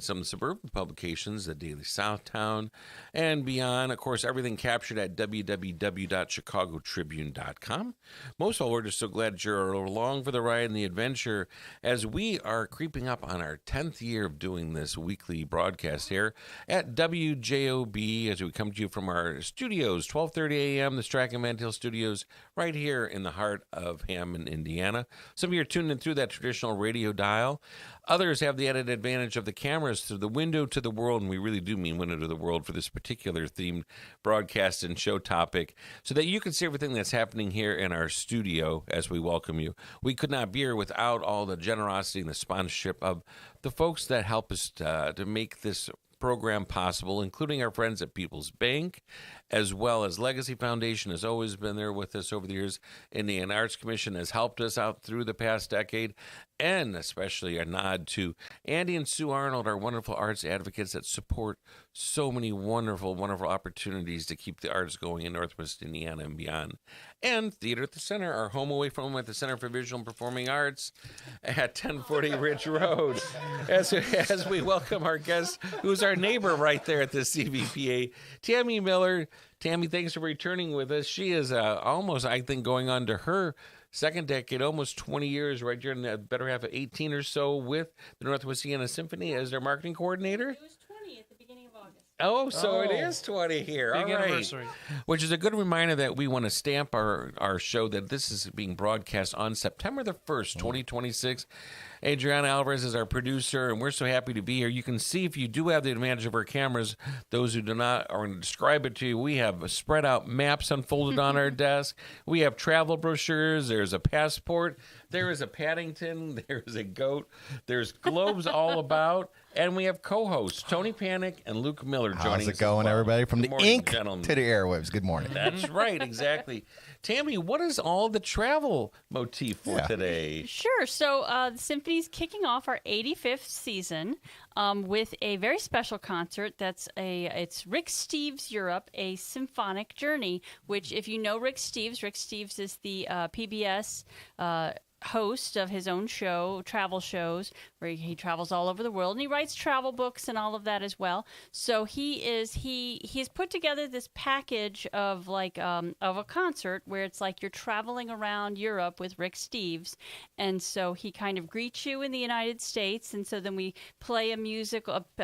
some of the suburban publications, the Daily Southtown, and beyond. Of course, everything captured at www.chicagotribune.com. Most of all, we're just so glad that you're along for the ride and the adventure as we are creeping up on our 10th year of doing this weekly broadcast here at WJOB as we come to you from our studios, 12:30 a.m., the Strack and Mantel Studios, right here in the heart of Hammond, Indiana. Some of you are tuning in through that traditional radio dial. Others have the added advantage of the cameras through the window to the world, and we really do mean window to the world for this particular themed broadcast and show topic, so that you can see everything that's happening here in our studio as we welcome you. We could not be here without all the generosity and the sponsorship of the folks that help us to make this program possible, including our friends at People's Bank, as well as Legacy Foundation has always been there with us over the years. Indian Arts Commission has helped us out through the past decade, and especially a nod to Andy and Sue Arnold, our wonderful arts advocates that support so many wonderful, wonderful opportunities to keep the arts going in Northwest Indiana and beyond. And Theater at the Center, our home away from home at the Center for Visual and Performing Arts at 1040 Ridge Road. As we welcome our guest, who's our neighbor right there at the CVPA, Tammy Miller. Tammy, thanks for returning with us. She is almost, I think, going on to her second decade, almost 20 years, right here in the better half of 18 or so with the Northwest Indiana Symphony as their marketing coordinator. It was 20 at the beginning of August. Oh, so it is 20 here. Big All right. anniversary. Which is a good reminder that we want to stamp our show that this is being broadcast on September the 1st, 2026. Adriana Alvarez is our producer, and we're so happy to be here. You can see, if you do have the advantage of our cameras, those who do not, are going to describe it to you. We have spread out maps unfolded on our desk. We have travel brochures. There's a passport. There is a Paddington. There's a goat. There's globes all about. And we have co-hosts, Tony Panic and Luke Miller joining us. How's it going, everybody? From Good the morning, ink gentlemen. to the airwaves. Good morning. That's right, exactly. Tammy, what is all the travel motif for today? Sure. So the Symphony's kicking off our 85th season with a very special concert. It's Rick Steves Europe, a symphonic journey, which, if you know Rick Steves is the PBS host of his own show, travel shows, where he travels all over the world, and he writes travel books and all of that as well. So he's put together this package of of a concert where it's like you're traveling around Europe with Rick Steves, and so he kind of greets you in the United States, and so then we play a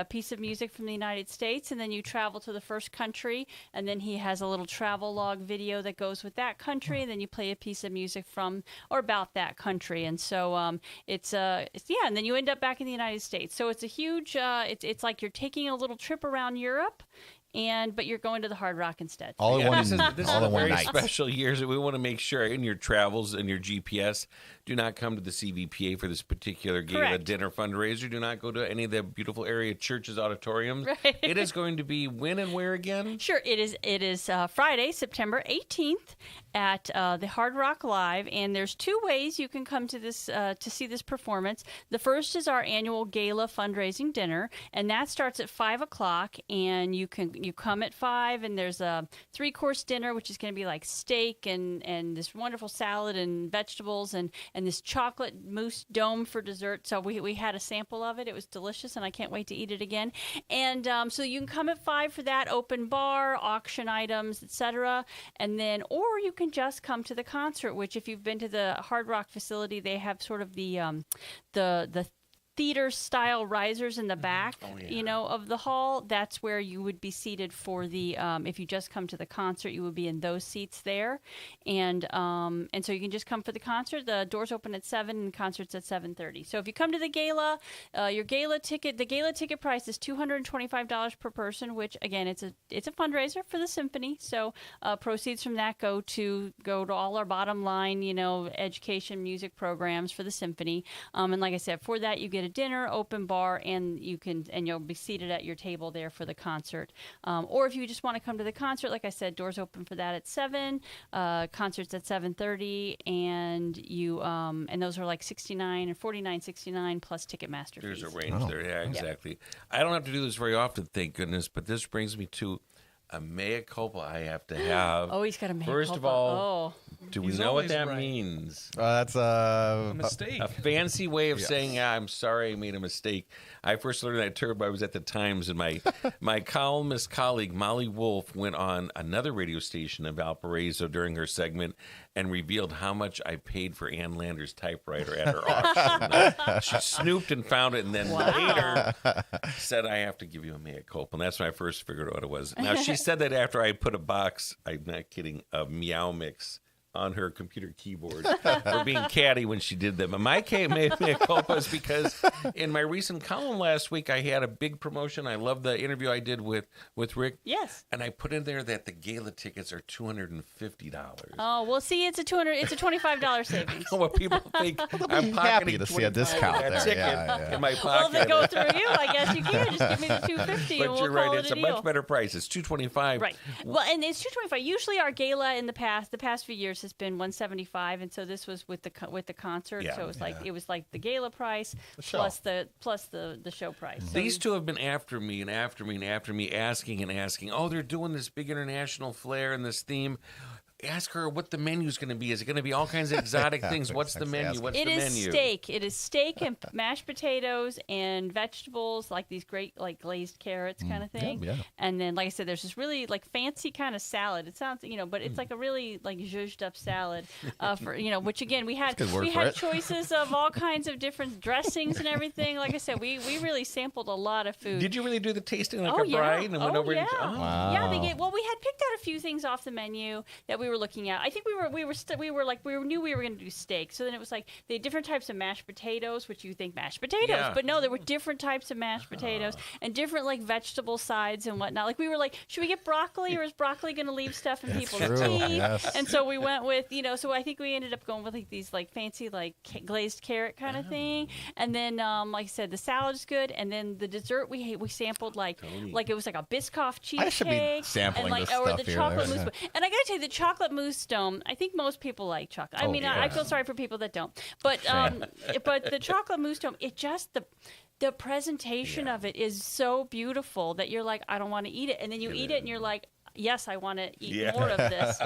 piece of music from the United States, and then you travel to the first country, and then he has a little travel log video that goes with that country, and then you play a piece of music from or about that country. And so and then you end up back in the United States. So it's a huge, it's like you're taking a little trip around Europe, but you're going to the Hard Rock instead. All in one This is a very night. special year, so we want to make sure in your travels and your GPS, do not come to the CVPA for this particular gala Correct. dinner fundraiser. Do not go to any of the beautiful area churches, auditoriums. Right. It is going to be when and where again? Sure, it is Friday, September 18th at the Hard Rock Live, and there's two ways you can come to this to see this performance. The first is our annual gala fundraising dinner, and that starts at 5 o'clock, and you come at 5, and there's a 3-course dinner, which is going to be like steak and this wonderful salad and vegetables and this chocolate mousse dome for dessert. So we had a sample of it. It was delicious, and I can't wait to eat it again. And so you can come at 5 for that, open bar, auction items, etc. And then, or you can just come to the concert, which, if you've been to the Hard Rock facility, they have sort of the theater style risers in the back, of the hall. That's where you would be seated for the if you just come to the concert, you would be in those seats there, and so you can just come for the concert. The doors open at 7 and concerts at 7:30. So if you come to the gala, the gala ticket price is $225 per person, which again it's a fundraiser for the symphony. So proceeds from that go to all our bottom line, education, music programs for the symphony. And like I said, for that you get a dinner, open bar, and you'll be seated at your table there for the concert. Or if you just want to come to the concert, like I said, doors open for that at 7, concerts at 7:30, and those are like $69 or $49.69 plus Ticketmaster fees. There's a range there. Yeah, exactly. Yep. I don't have to do this very often, thank goodness, but this brings me to a mea culpa I have to have. Oh, he's got a mea culpa. First of all, do we know what that means? That's a mistake. A fancy way of saying, I'm sorry, I made a mistake. I first learned that term, I was at the Times, and my columnist colleague, Molly Wolf, went on another radio station in Valparaiso during her segment and revealed how much I paid for Ann Lander's typewriter at her auction. She snooped and found it, and then later said, I have to give you a mea culpa. And that's when I first figured out what it was. Now, she said that after I put a box, I'm not kidding, of Meow Mix on her computer keyboard for being catty when she did them. And my mea culpa is because in my recent column last week, I had a big promotion. I love the interview I did with Rick. Yes. And I put in there that the gala tickets are $250. Oh, well, see, it's a $25 savings. What people think I'm happy to see a discount there. Ticket in my pocket. Well, if they go through you, I guess you can. Just give me the $250 but and you're we'll right, call it's it a deal. much better price. It's $225. Right. Well, and it's $225. Usually our gala in the past few years has been $175, and so this was with the concert. Yeah. So it was like the gala price plus the show price. So These two have been after me and after me and after me, asking and asking. Oh, they're doing this big international flair and this theme. Ask her what the menu's going to be. Is it going to be all kinds of exotic things? What's the menu? What's the menu? It is steak. It is steak and mashed potatoes and vegetables, like these great like glazed carrots kind of thing. Yeah. And then, like I said, there's this really like fancy kind of salad. It sounds, but it's like a really like zhuzhed up salad for which again we had choices of all kinds of different dressings and everything. Like I said, we really sampled a lot of food. Did you really do the tasting like a bride and went over? Yeah. Wow. Yeah, we had picked out a few things off the menu that we were looking at. I think we knew we were going to do steak. So then it was like they had different types of mashed potatoes, which you think mashed potatoes, but no, there were different types of mashed potatoes and different like vegetable sides and whatnot. Like we were like, should we get broccoli or is broccoli going to leave stuff in people's teeth? Yes. And so we went with so I think we ended up going with like these like fancy like glazed carrot kind of thing. And then like I said, the salad's good. And then the dessert we sampled like it was like a Biscoff cheesecake. I should be sampling and this or stuff the here. chocolate mousse. And I got to tell you, the chocolate mousse dome, I think most people like chocolate. I mean, I feel sorry for people that don't. But but the chocolate mousse dome, it just the presentation of it is so beautiful that you're like, I don't want to eat it. And then you eat it and you're like, yes, I want to eat more of this.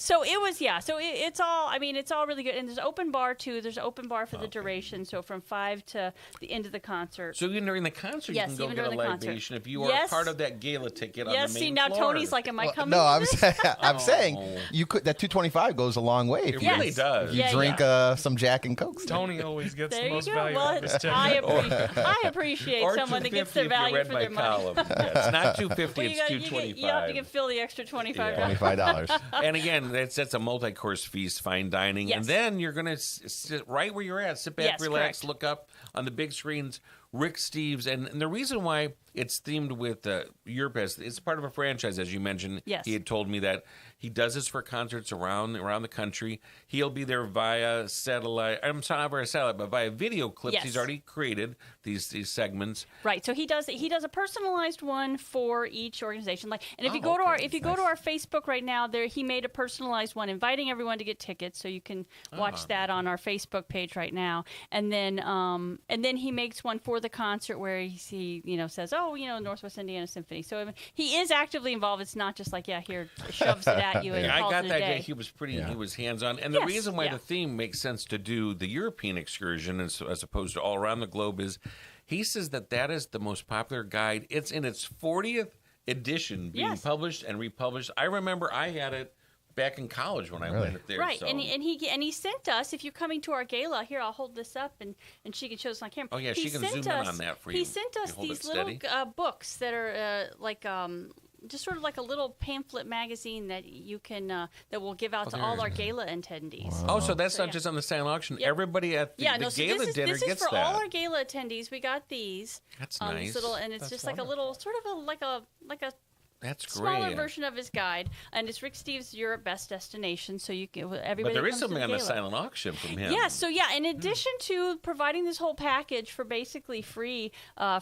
So it was, So it's all, it's all really good. And there's open bar too. There's open bar for the duration. So from 5 to the end of the concert. So even during the concert, you can go get a libation if you are part of that gala ticket on the main see, now floor. Tony's like, am I coming? No, I'm saying you could. That $225 goes a long way. It really does. If you drink some Jack and Coke. Tony always gets there the most you go. value Well, out of his ticket. I appreciate Or someone that gets $250 their if you value read for my their money. column. Yeah, it's not $250, Well, it's $225. you have to give Phil the extra $25. $25. And again, that's a multi-course feast, fine dining. Yes. And then you're going to sit right where you're at. Sit back, relax, correct. look up on the big screens. Rick Steves. And the reason why it's themed with Europe, it's part of a franchise, as you mentioned. Yes. He had told me that he does this for concerts around the country. He'll be there via satellite. I'm sorry, not via satellite, but via video clips. Yes. He's already created these segments. Right. So he does a personalized one for each organization. And if you go to our Facebook right now, he made a personalized one inviting everyone to get tickets, so you can watch that on our Facebook page right now. And then he makes one for the concert where he says, Northwest Indiana Symphony. So he is actively involved. It's not just like here shoves it at you and I calls got it a that day. day. He was he was hands-on. And the reason why the theme makes sense to do the European excursion as opposed to all around the globe is he says that is the most popular guide. It's in its 40th edition being published and republished. I remember I had it back in college when I went there. Right, so. and he sent us, if you're coming to our gala, here, I'll hold this up and she can show us on camera. Oh, yeah, she can zoom in on that for you. He sent us these little books that are just sort of like a little pamphlet magazine that you can that we'll give out to all our gala attendees. Wow. Oh, so that's not just on the silent auction. Yep. Everybody at the gala dinner gets that. This is for all our gala attendees. We got these. That's nice. And it's just like a little, sort of like a That's great. Smaller version of his guide, and it's Rick Steves' Europe Best Destination. So you can everybody. But there is comes something to on the the gala. silent auction from him. Yeah, so in addition to providing this whole package for basically free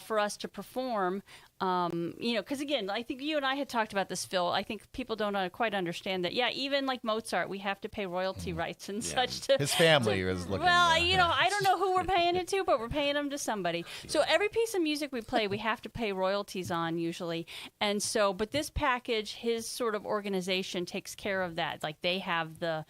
for us to perform, because again, I think you and I had talked about this, Phil. I think people don't quite understand that. Yeah, even like Mozart, we have to pay royalty rights and such. To his family was looking. Well, I don't know who we're paying it to, but we're paying them to somebody. So every piece of music we play, we have to pay royalties on usually. And so, but with this package, his sort of organization takes care of that. Like they have the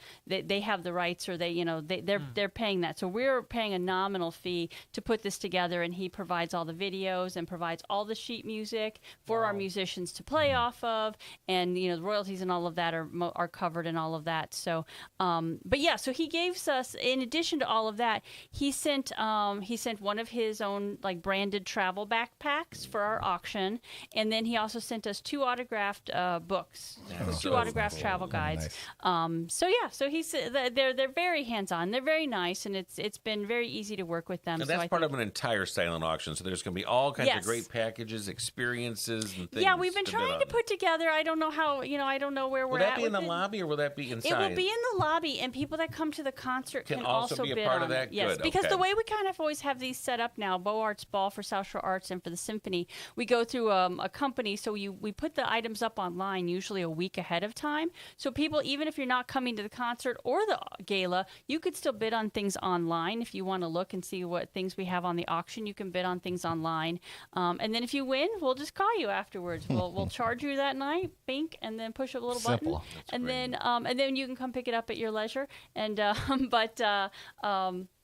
rights, or they're paying that. So we're paying a nominal fee to put this together, and he provides all the videos and provides all the sheet music for our musicians to play off of, and the royalties and all of that are covered and all of that. So, so he gave us, in addition to all of that, he sent one of his own like branded travel backpacks for our auction, and then he also sent us 2 autographed books, two autographed travel guides. Nice. So he's they're very hands-on, they're very nice, and it's been very easy to work with them. And that's part of an entire silent auction, so there's going to be all kinds of great packages, experiences, and things. Yeah, we've been trying to put together. I don't know how. I don't know where we're at. Will that be in the lobby, or will that be inside? It will be in the lobby, and people that come to the concert can also be a bid part on of that. Yes, Good. because okay. the way we kind of always have these set up now, Beaux Arts Ball for South Shore Arts and for the Symphony, we go through a company, so we put the items up online usually a week ahead of time. So people, even if you're not coming to the concert or the gala, you could still bid on things online if you want to look and see what things we have on the auction. You can bid on things online, and then if you win, we'll just call you afterwards. We'll charge you that night, bink, and then push a little Simple. button, and then you can come pick it up at your leisure. And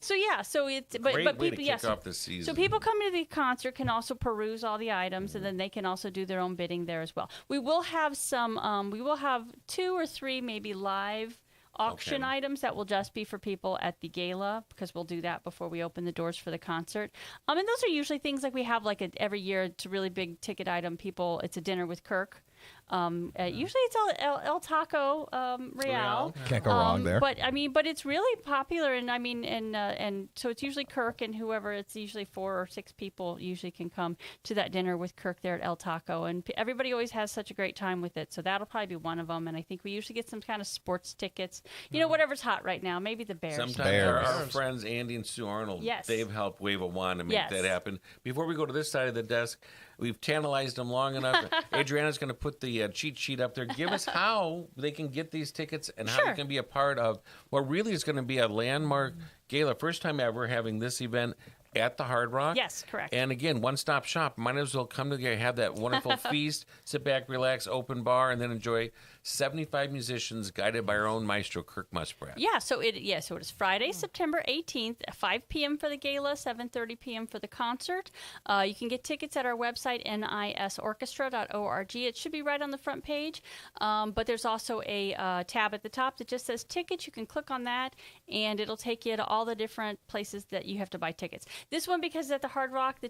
so it's Great but way people to kick off the season. So people coming to the concert can also peruse all the items, and then they can also do their own bidding there as well. We will have some. We will have 2 or 3 maybe live auction items that will just be for people at the gala, because we'll do that before we open the doors for the concert. And those are usually things like we have every year. It's a really big ticket item. It's a dinner with Kirk. Usually it's El Taco Real. Can't go wrong there. But it's really popular, and so it's usually Kirk and whoever. It's usually 4 or 6 people usually can come to that dinner with Kirk there at El Taco, and everybody always has such a great time with it. So that'll probably be one of them. And I think we usually get some kind of sports tickets. Whatever's hot right now. Maybe the Bears. Sometimes our friends Andy and Sue Arnold, they've helped wave a wand to make that happen. Before we go to this side of the desk, we've tantalized them long enough. Adriana's going to put the cheat sheet up there. Give us how they can get these tickets and how they can be a part of what really is going to be a landmark gala. First time ever having this event at the Hard Rock. Yes, correct. And again, one-stop shop. Might as well come together, have that wonderful feast, sit back, relax, open bar, and then enjoy 75 musicians guided by our own maestro, Kirk Muspratt. So it is Friday, September 18th, 5 p.m. for the gala, 7:30 p.m. for the concert. You can get tickets at our website, nisorchestra.org. It should be right on the front page, but there's also a tab at the top that just says tickets. You can click on that, and it'll take you to all the different places that you have to buy tickets. This one, because at the Hard Rock, the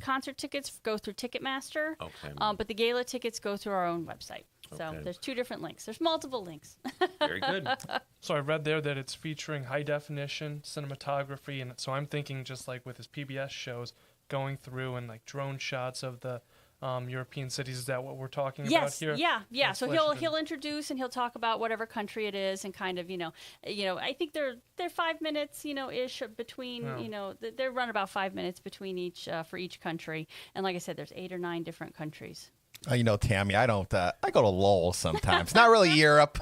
concert tickets go through Ticketmaster, but the gala tickets go through our own website. So there's 2 different links. There's multiple links. Very good. So I read there that it's featuring high definition cinematography, and so I'm thinking just like with his PBS shows, going through and like drone shots of the European cities. Is that what we're talking about here? Yeah. So he'll introduce and he'll talk about whatever country it is, and kind of I think they're 5 minutes ish between they run about 5 minutes between each for each country, and like I said, there's 8 or 9 different countries. Tammy, I don't. I go to Lowell sometimes. Not really Europe,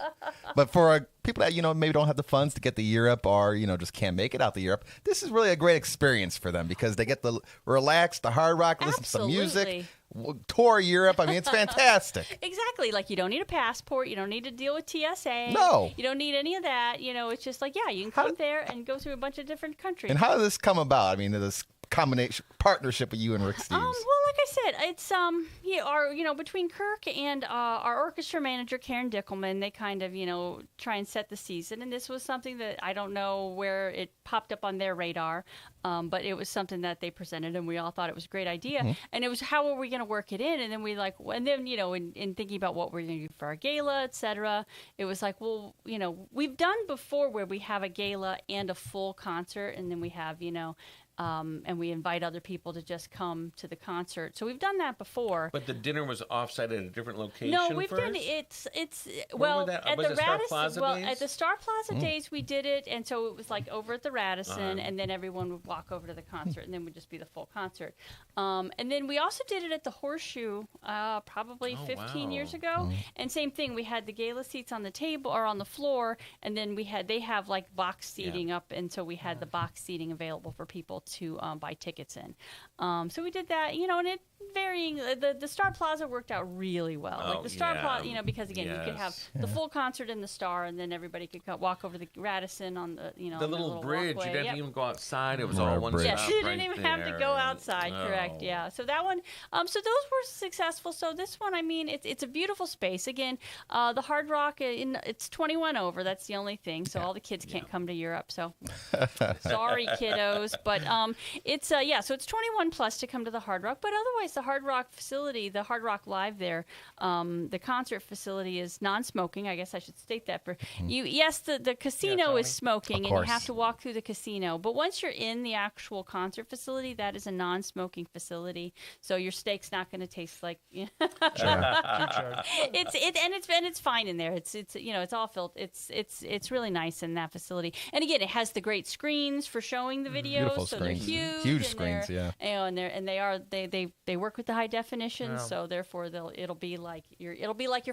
but for people that maybe don't have the funds to get to Europe, or just can't make it out to Europe, this is really a great experience for them, because they get to relax, the Hard Rock, listen to some music, tour Europe. It's fantastic. Exactly. Like, you don't need a passport. You don't need to deal with TSA. No. You don't need any of that. It's just like, you can come there and go through a bunch of different countries. And how did this come about? This combination partnership with you and Rick Steves. Well, like I said, it's between Kirk and our orchestra manager Karen Dickelman, they kind of try and set the season, and this was something that I don't know where it popped up on their radar, but it was something that they presented, and we all thought it was a great idea. And it was, how are we going to work it in? And then in thinking about what we're going to do for our gala, etc., it was like, well, we've done before where we have a gala and a full concert, and then we have and we invite other people to just come to the concert. So we've done that before. But the dinner was offsite at a different location. No, we've done it. It's well at the Radisson. Days? At the Star Plaza days we did it, and so it was like over at the Radisson, and then everyone would walk over to the concert, and then would just be the full concert. And then we also did it at the Horseshoe, probably 15 years ago, and same thing. We had the gala seats on the table or on the floor, and then they have like box seating up, and so we had the box seating available for people to buy tickets in. So we did that, and it varying. The Star Plaza worked out really well. Oh, Like the Star yeah. Plaza, because again, you could have Yes. the full concert in the Star, and then everybody could walk over the Radisson on the The little bridge, walkway. you didn't Yep. even go outside. It was Right, all one bridge. stop. Yes, you right didn't even have to there. go outside. Correct. Oh. Yeah. So that one. So those were successful. So this one, I mean, it's a beautiful space. Again, the Hard Rock, it's 21 over. That's the only thing. So all the kids can't come to Europe. So sorry, kiddos. But it's So it's 21 plus to come to the Hard Rock. But otherwise, the Hard Rock facility, the Hard Rock Live there, the concert facility is non-smoking. I guess I should state that for you. Yes, the casino Tony. is smoking, Of and you course. have to walk through the casino. But once you're in the actual concert facility, that is a non-smoking facility. So your steak's not going to taste like it's fine in there. It's all filled. It's really nice in that facility. And again, it has the great screens for showing the videos. Beautiful so screens. they're huge. Huge and screens, they're- yeah. And they work with the high definition. Yeah. So therefore, it'll be like you're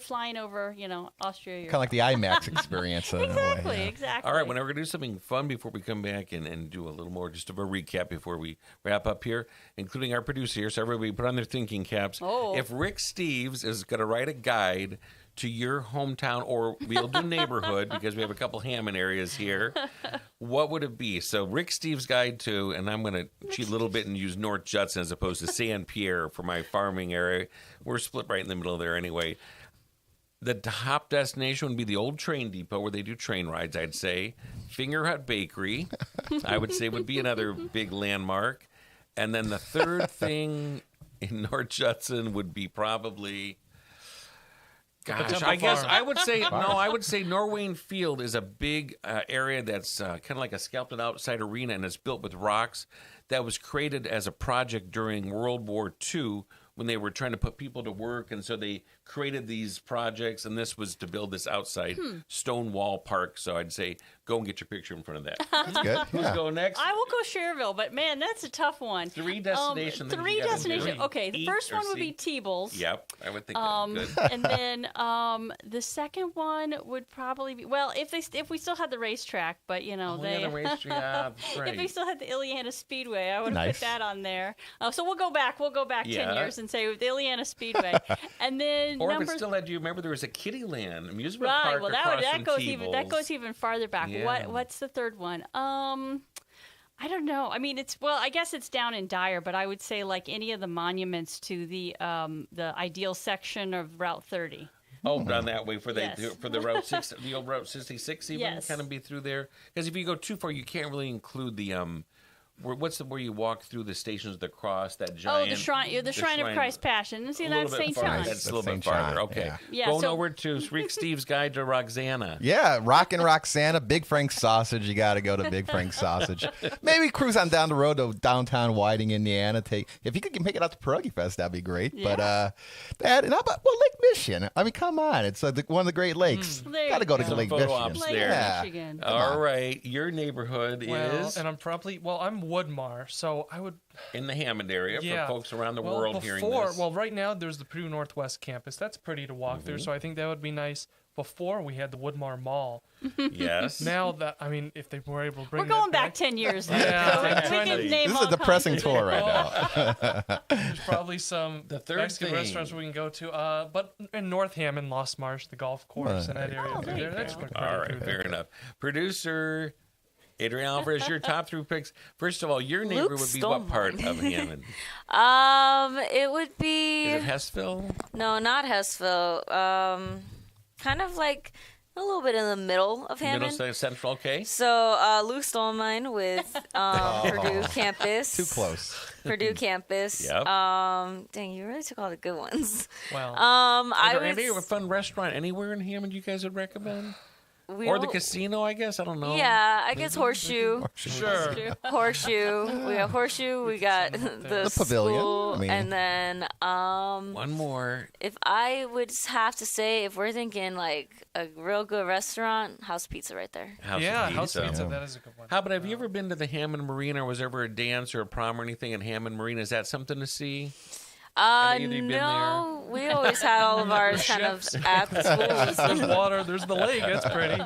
flying over Austria. Kind of like the IMAX experience. In a way, Exactly. yeah. Exactly. All right, whenever we're going to do something fun before we come back and do a little more, just of a recap before we wrap up here, including our producer here, so everybody put on their thinking caps. Oh. If Rick Steves is going to write a guide to your hometown, or we'll do neighborhood because we have a couple Hammond areas here, what would it be? So Rick Steves' guide to, and I'm going to cheat a little bit and use North Judson as opposed to San Pierre for my farming area. We're split right in the middle there anyway. The top destination would be the old train depot where they do train rides, I'd say. Finger Hut Bakery, I would say, would be another big landmark. And then the third thing in North Judson would be probably, gosh, Potempa I guess Farm. I would say, I would say Norwayne Field is a big area that's kind of like a scalped outside arena, and it's built with rocks that was created as a project during World War II when they were trying to put people to work, and so they created these projects, and this was to build this outside stone wall park. So I'd say go and get your picture in front of that. That's good. Who's Yeah. going next? I will go Cherville, but man, that's a tough one. Three destinations. that Three you gotta destinations. do. Okay, the Eat first or one would be see. Teebles. Yep, I would think that'd be good. And then the second one would probably be, well, if we still had the racetrack, but The race tree, yeah, that's if we right. still had the Ileana Speedway, I would have Nice. put that on there. So we'll go back 10 Yeah. years and say the Ileana Speedway, and then Or if number it still had, do you remember there was a Kittyland amusement right. park Well, across that from goes Teebles. even farther back. Yeah. What's the third one? I don't know. I mean, I guess it's down in Dyer, but I would say like any of the monuments to the ideal section of Route 30. Oh, down that way for the Yes. for the Route 6, the old Route 66, even Yes. kind of be through there. Because if you go too far, you can't really include the where you walk through the Stations of the Cross, that giant. Oh, the Shrine of Christ Passion. And see, a little that's bit St. farther. John. That's a That's little bit St. farther. John, Okay. yeah. Yeah, Going so- over to Rick Steves' Guide to Roxana. Yeah, Rockin' Roxana, Big Frank's Sausage. You got to go to Big Frank's Sausage. Maybe cruise on down the road to downtown Whiting, Indiana. If you could make it out to Pierogi Fest, that'd be great. Yeah. But Lake Michigan. I mean, come on, it's one of the Great Lakes. There you Got to go go. to Some Lake photo Michigan. ops Lake there. Yeah. Michigan. All right, your neighborhood Well, is and I'm Woodmar, so I would. in the Hammond area Yeah. for folks around the well, world before, hearing this. Well, right now there's the Purdue Northwest campus. That's pretty to walk through, so I think that would be nice. Before we had the Woodmar Mall. Yes. Now that if they were able to bring We're going that back 10 years. Yeah, so we I'm trying can to- name This all is a depressing kinds. tour right now. There's probably some The third Mexican thing. restaurants we can go to. But in North Hammond, Lost Marsh, the golf course, and that area. Oh, there you That's go. pretty All right, cool. fair enough. Producer Adrian Alvarez, your top three picks. First of all, your neighborhood would be stole what part mine. of Hammond? It would be Is it Hessville? no, not Hessville. Kind of like a little bit in the middle of Hammond. Middle Central, okay. So Luke stole mine with Purdue campus. Too close. Purdue campus. Yep. Dang, you really took all the good ones. Well, I Is there would. any fun restaurant anywhere in Hammond you guys would recommend? we Or the don't- casino, I guess? I don't know. Yeah, I guess Horseshoe. sure. Horseshoe. We got Horseshoe. We got the pavilion. school, I mean- and then One more. if I would have to say, if we're thinking like a real good restaurant, House Pizza right there. House Yeah, of House Pizza. Pizza. That is a good one. How about, have you ever been to the Hammond Marina, or was there ever a dance or a prom or anything in Hammond Marina? Is that something to see? Have either of you been No, we always had all of ours kind of at the schools. There's water. There's the lake. That's pretty.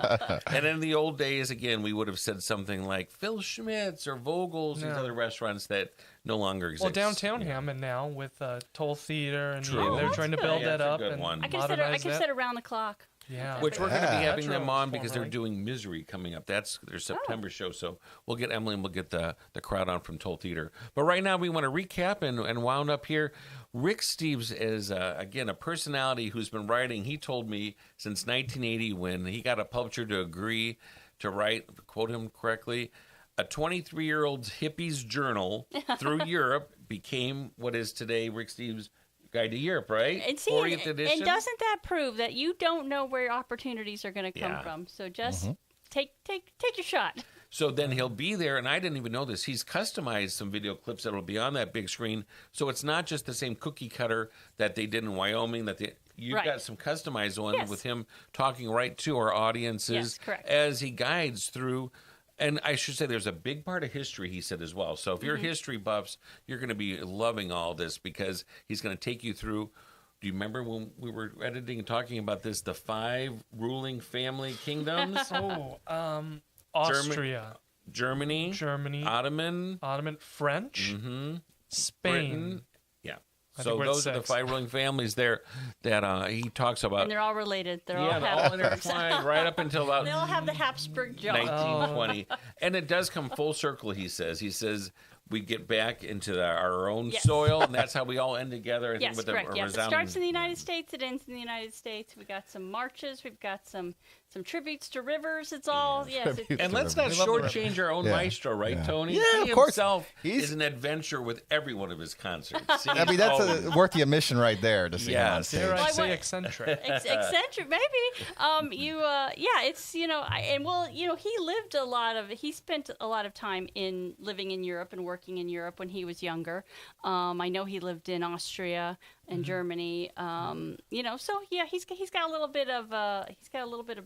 And in the old days, again, we would have said something like Phil Schmidt's or Vogel's, these No. other restaurants that no longer exists. Well, downtown Yeah. Hammond now with Toll Theater, and True. they're That's trying to good. build Yeah, that that's a up good and one. I can modernize sit that. around the clock. Yeah. Which we're going to be Yeah. having That's them what on it's because for, they're right? doing Misery coming up. That's their September show. So we'll get Emily and we'll get the crowd on from Toll Theater. But right now we want to recap and wound up here. Rick Steves is, again, a personality who's been writing, he told me, since 1980 when he got a publisher to agree to write, quote him correctly, a 23-year-old's hippie's journal through Europe became what is today Rick Steves' Guide to Europe, right? And see, 40th edition. and doesn't that prove that you don't know where opportunities are going to come Yeah. from? So just take your shot. So then he'll be there, and I didn't even know this. He's customized some video clips that will be on that big screen. So it's not just the same cookie cutter that they did in Wyoming. You've Right. got some customized ones Yes. with him talking right to our audiences Yes, correct. as he guides through. And I should say there's a big part of history, he said as well. So if you're history buffs, you're going to be loving all this because he's going to take you through. Do you remember when we were editing and talking about this, the 5 ruling family kingdoms? Oh, Austria, Germany, Ottoman, French, Spain. Britain. Yeah. I So think we're at those are the 6. 5 ruling families there that he talks about. And they're all related. They're all Yeah, they're all Habsburgs. intertwined right up until about They all have the Habsburg jaw. 1920. And it does come full circle, he says. He says we get back into our own Yes. soil, and that's how we all end together. I think Yes, with correct. a Yes, it resounding, starts in the United States. It ends in the United States. We got some marches. We've got some tributes to rivers. It's all yes. Tributes. And let's not We love the river. shortchange our own Yeah. maestro, right, Yeah. Tony? Yeah, he of course. himself He's- is an adventure with every one of his concerts. See, I mean, that's always- worth the admission right there to see him on Yes. stage. Dare I Well, say what- eccentric? Eccentric, maybe. It's he spent a lot of time living in Europe and working in Europe when he was younger. I know he lived in Austria and Germany. So yeah, he's got a little bit of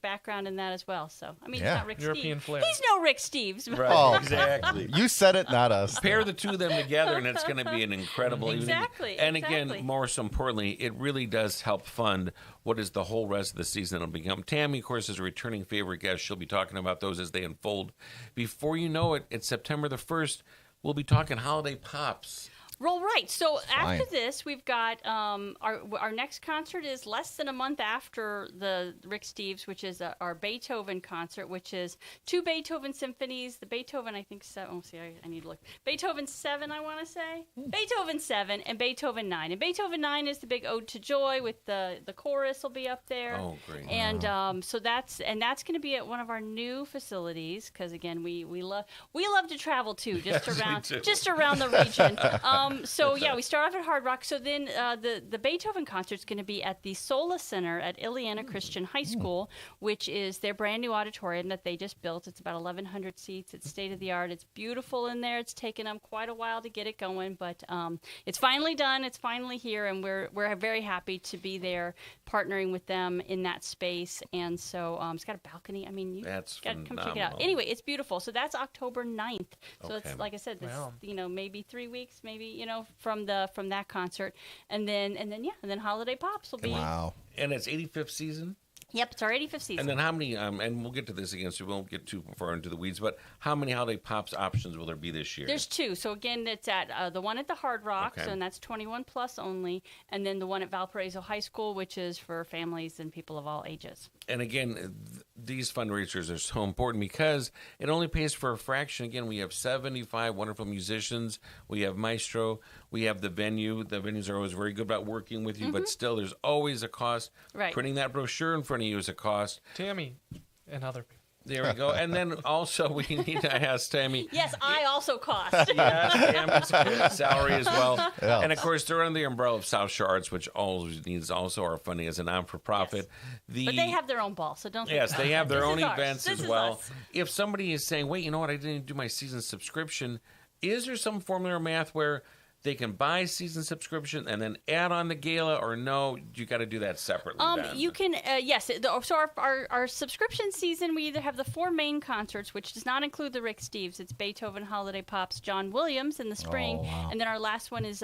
background in that as well. So I mean, Yeah. he's not Rick European Steves. flair. He's no Rick Steves. Right, Oh. exactly. You said it, not us. Pair the two of them together, and it's going to be an incredible evening. Exactly, And exactly. again, more so importantly, it really does help fund what is the whole rest of the season it'll become. Tammy, of course, is a returning favorite guest. She'll be talking about those as they unfold. Before you know it, it's September the 1st. We'll be talking holiday pops. Well, right. So after fine. this, we've got our next concert is less than a month after the Rick Steves, which is our Beethoven concert, which is 2 Beethoven symphonies. The Beethoven, I think, 7. Oh, see, I need to look. Beethoven 7, I want to say. Beethoven 7 and Beethoven 9. And Beethoven 9 is the big Ode to Joy with the chorus will be up there. Oh, great. And so that's going to be at one of our new facilities because again we love to travel too, just around the region. So yeah, we start off at Hard Rock. So then the Beethoven concert's going to be at the Sola Center at Ileana Christian High School, which is their brand new auditorium that they just built. It's about 1,100 seats. It's state of the art. It's beautiful in there. It's taken them quite a while to get it going, but it's finally done. It's finally here, and we're very happy to be there, partnering with them in that space. And so it's got a balcony. I mean, you That's got to come check it out. phenomenal. Anyway, it's beautiful. So that's October 9th. So Okay. it's like I said, this Wow. maybe 3 weeks, maybe from that concert, and then Holiday Pops will be. Wow. And it's 85th season. Yep, it's our 85th season. And then how many, and we'll get to this again, so we won't get too far into the weeds, but how many holiday pops options will there be this year? There's 2. So again, it's at the one at the Hard Rock, Okay. so and that's 21 plus only, and then the one at Valparaiso High School, which is for families and people of all ages. And again, these fundraisers are so important because it only pays for a fraction. Again, we have 75 wonderful musicians. We have Maestro. We have the venue. The venues are always very good about working with you, but still, there's always a cost. Right. Printing that brochure in front of you is a cost. Tammy and other people. There we go. And then also we need to ask Tammy. Yes, I also cost. Yes, Tammy's salary as well. Yeah. And of course, they're under the umbrella of South Shore Arts, which always needs also our funding as a non-for-profit. But they have their own ball, so don't. think Yes, about they it. have their This own is ours. events This as is well. us. If somebody is saying, wait, you know what, I didn't do my season subscription, is there some formula or math where they can buy season subscription and then add on the gala, or no, you got to do that separately then? You can, yes. So our subscription season, we either have the 4 main concerts, which does not include the Rick Steves. It's Beethoven, Holiday Pops, John Williams in the spring, and then our last one is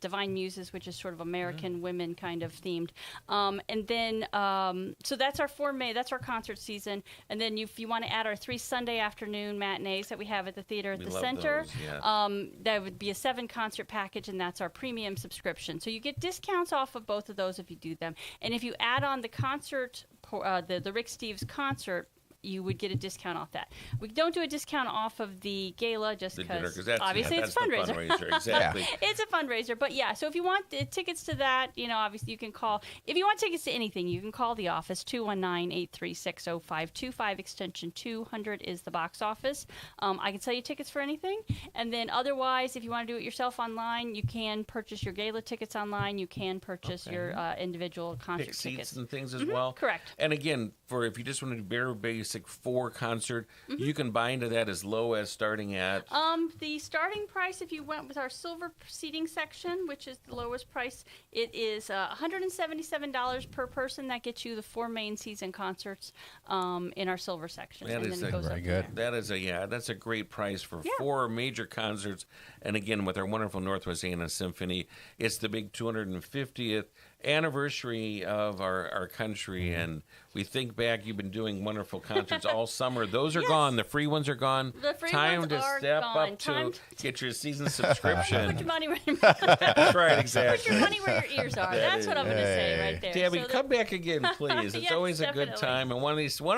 Divine Muses, which is sort of American women kind of themed. And then, so that's our 4 May, that's our concert season. And then if you want to add our 3 Sunday afternoon matinees that we have at the theater at the center, those, yeah. that would be a 7 concert package, and that's our premium subscription. So you get discounts off of both of those if you do them. And if you add on the concert, the Rick Steves concert, you would get a discount off that. We don't do a discount off of the gala just because obviously it's a fundraiser. Exactly. It's a fundraiser. But yeah, so if you want tickets to that, obviously you can call. If you want tickets to anything, you can call the office, 219-836-0525, extension 200 is the box office. I can sell you tickets for anything. And then otherwise, if you want to do it yourself online, you can purchase your gala tickets online. You can purchase your individual concert Pick tickets. seats and things as well. Correct. And again, if you just want to do bare basic 4 concert, you can buy into that as low as starting at the starting price, if you went with our silver seating section, which is the lowest price, it is $177 per person. That gets you the 4 main season concerts in our silver section. That and is then it goes very up good. from there. that's a great price for 4 major concerts. And again, with our wonderful Northwest A&M Symphony, it's the big 250th anniversary of our country, and we think back, you've been doing wonderful concerts all summer. Those are gone. The free ones are gone. The free Time ones to are step gone. up Time to get your season subscription. Put your money where your That's right, exactly. Put your money where your ears are. That's what I'm going to say right there. Tabby, So come back again, please. It's Yes, always a good definitely. time. And one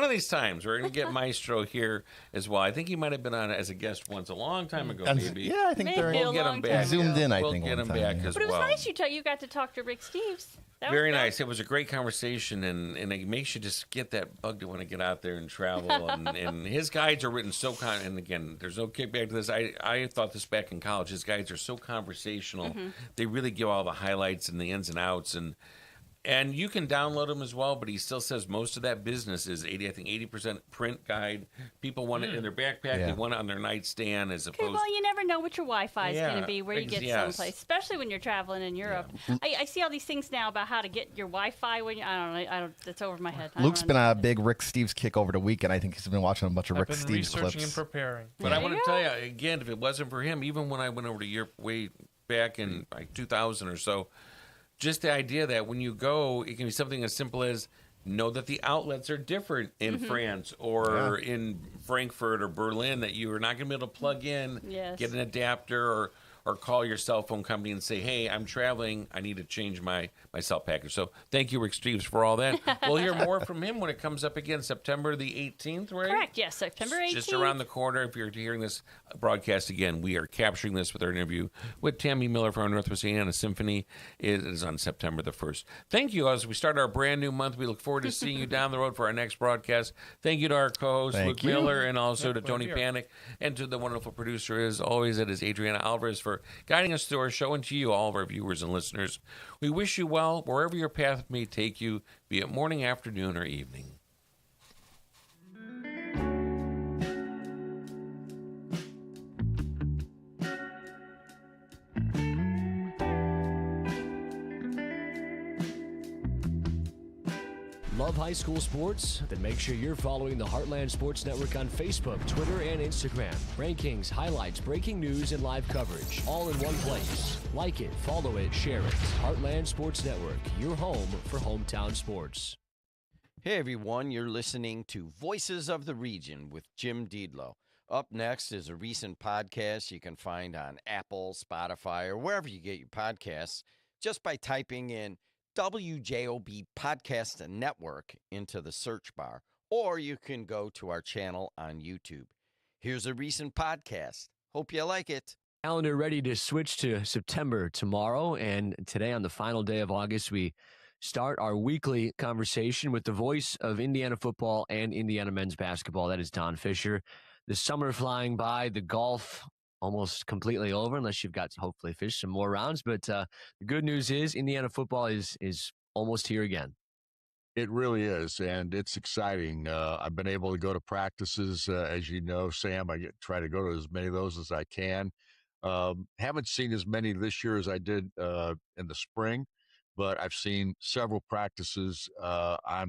of these times, we're going to get Maestro here as well. I think he might have been on as a guest once a long time ago, maybe. Yeah, I think Maybe they're a We'll get him long back. time zoomed in. I We'll think get one him time, back yeah. as But it was well. nice you got to talk to Rick Steves. That was Very good. nice. It was a great conversation, and it makes you just get that bug to want to get out there and travel. and his guides are written so and again, there's no kickback to this. I thought this back in college. His guides are so conversational. They really give all the highlights and the ins and outs, and you can download them as well, but he still says most of that business is 80% print guide. People want it in their backpack. Yeah. They want it on their nightstand as Okay, opposed well, you never know what your Wi-Fi is Yeah, going to be, where you get yes. someplace, especially when you're traveling in Europe. I see all these things now about how to get your Wi-Fi when I don't. That's over my head. Luke's been on a big Rick Steves kick over the weekend. I think he's been watching a bunch of I've Rick been Steves researching and clips. preparing. But There I want you to go. tell you, again, if it wasn't for him, even when I went over to Europe way back in like 2000 or so, just the idea that when you go, it can be something as simple as know that the outlets are different in France or in Frankfurt or Berlin, that you are not going to be able to plug in, Yes. get an adapter, or call your cell phone company and say, hey, I'm traveling. I need to change my cell package. So thank you, Rick Steves, for all that. We'll hear more from him when it comes up again, September the 18th, right? Correct. Yes, September 18th. Just around the corner. If you're hearing this broadcast again, we are capturing this with our interview with Tammy Miller from our Northwest Indiana Symphony. It is on September the 1st. Thank you. As we start our brand new month, we look forward to seeing you down the road for our next broadcast. Thank you to our co-host, Thank Luke you. Miller, and also to glad Tony to be here. Panic, and to the wonderful producer, as always, that is Adriana Alvarez, for guiding us through our show, and to you, all of our viewers and listeners. We wish you well wherever your path may take you, be it morning, afternoon, or evening. Love high school sports? Then make sure you're following the Heartland Sports Network on Facebook, Twitter, and Instagram. Rankings, highlights, breaking news, and live coverage, all in one place. Like it, follow it, share it. Heartland Sports Network, your home for hometown sports. Hey everyone, you're listening to Voices of the Region with Jim Diedlow. Up next is a recent podcast you can find on Apple, Spotify, or wherever you get your podcasts just by typing in WJOB Podcast Network into the search bar, or you can go to our channel on YouTube. Here's a recent podcast. Hope you like it. Calendar ready to switch to September tomorrow, and today on the final day of August, we start our weekly conversation with the voice of Indiana football and Indiana men's basketball. That is Don Fisher. The summer flying by, the golf almost completely over, unless you've got to hopefully fish some more rounds. But the good news is Indiana football is almost here again. It really is, and it's exciting. I've been able to go to practices, as you know, Sam. Try to go to as many of those as I can. Haven't seen as many this year as I did in the spring, but I've seen several practices. I'm